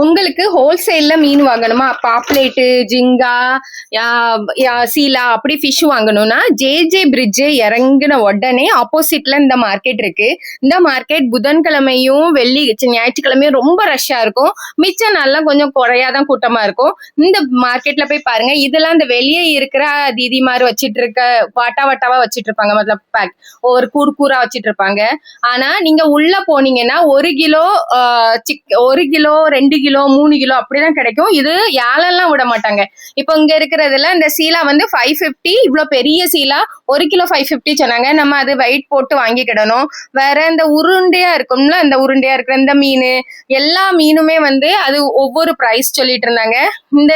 உங்களுக்கு ஹோல்சேல்ல மீன் வாங்கணுமா, பாப்லேட்டு, ஜிங்கா, சீலா அப்படி ஃபிஷ் வாங்கணும்னா ஜே பிரிட்ஜ் இறங்கின உடனே ஆப்போசிட்ல இந்த மார்க்கெட் இருக்கு. இந்த மார்க்கெட் புதன்கிழமையும் ஞாயிற்றுக்கிழமையும் ரொம்ப ரஷ்ஷா இருக்கும். மிச்ச நாள்லாம் கொஞ்சம் குறையாதான் கூட்டமா இருக்கும். இந்த மார்க்கெட்ல போய் பாருங்க. இதெல்லாம் இந்த வெளியே இருக்கிற தீதிமார் வச்சிட்டு இருக்க வாட்டாவா வச்சிட்டு இருப்பாங்க. மத்தலப் பேக் ஒரு கூரா வச்சிட்டு இருப்பாங்க. ஆனா நீங்க உள்ள போனீங்கன்னா 1 கிலோ 1 கிலோ 2 கிலோ 3 கிலோ அப்படிதான் கிடைக்கும். இது யாழெல்லாம் விட மாட்டாங்க. இப்போ இங்க இருக்கிறதுல இந்த சீலா வந்து 550. இவ்வளவு பெரிய சீலா 1 கிலோ 550 சொன்னாங்க. நம்ம அது வெயிட் போட்டு வாங்கிக்கிடணும். வேற இந்த உருண்டையா இருக்கும்ல, இந்த உருண்டையா இருக்கிற இந்த மீன், எல்லா மீனுமே வந்து அது ஒவ்வொரு பிரைஸ் சொல்லிட்டு இருந்தாங்க. இந்த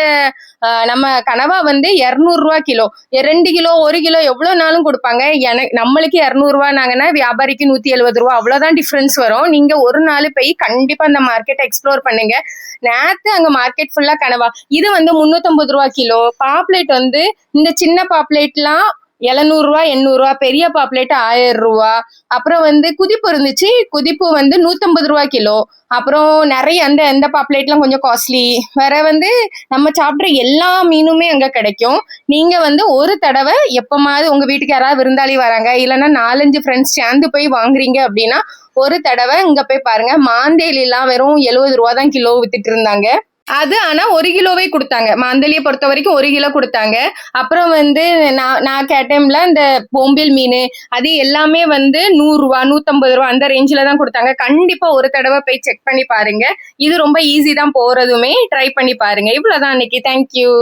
நம்ம கனவா வந்து 200 கிலோ, 2 கிலோ 1 கிலோ எவ்வளவு நாளும் கொடுப்பாங்க. நம்மளுக்கு 200 வியாபாரிக்கு 170 அவ்வளவுதான் டிஃபரன்ஸ் வரும். நீங்க ஒரு நாள் போய் கண்டிப்பா அந்த மார்க்கெட் எக்ஸ்ப்ளோர் பண்ணுங்க. நேத்து அங்க மார்க்கெட் ஃபுல்லா கனவா. இது வந்து 350 கிலோ. பாப்லேட் வந்து இந்த சின்ன பாப்லேட்லாம் 700 800, பெரிய பாப்லேட் 1000. அப்புறம் வந்து குதிப்பு இருந்துச்சு. குதிப்பு வந்து 150 கிலோ. அப்புறம் நிறைய அந்த பாப்லேட்லாம் கொஞ்சம் காஸ்ட்லி. வேற வந்து நம்ம சாப்பிட்ற எல்லா மீனுமே அங்க கிடைக்கும். நீங்க வந்து ஒரு தடவை எப்பமாவது உங்க வீட்டுக்கு யாராவது விருந்தாளி வராங்க, இல்லைன்னா 4-5 ஃப்ரெண்ட்ஸ் சேர்ந்து போய் வாங்குறீங்க அப்படின்னா ஒரு தடவை இங்க போய் பாருங்க. மாந்தேலிலாம் வெறும் 70 தான் கிலோ வித்துட்டு இருந்தாங்க. அது ஆனா 1 கிலோவே கொடுத்தாங்க. மாந்தளியை பொறுத்த வரைக்கும் 1 கிலோ கொடுத்தாங்க. அப்புறம் வந்து நான் கேட்டேன்ல, இந்த பொம்பில் மீன் அது எல்லாமே வந்து 100 150 அந்த ரேஞ்சில தான் கொடுத்தாங்க. கண்டிப்பா ஒரு தடவை போய் செக் பண்ணி பாருங்க. இது ரொம்ப ஈஸி தான் போறதுமே. ட்ரை பண்ணி பாருங்க. இவ்வளவுதான் இன்னைக்கு. தேங்க்யூ.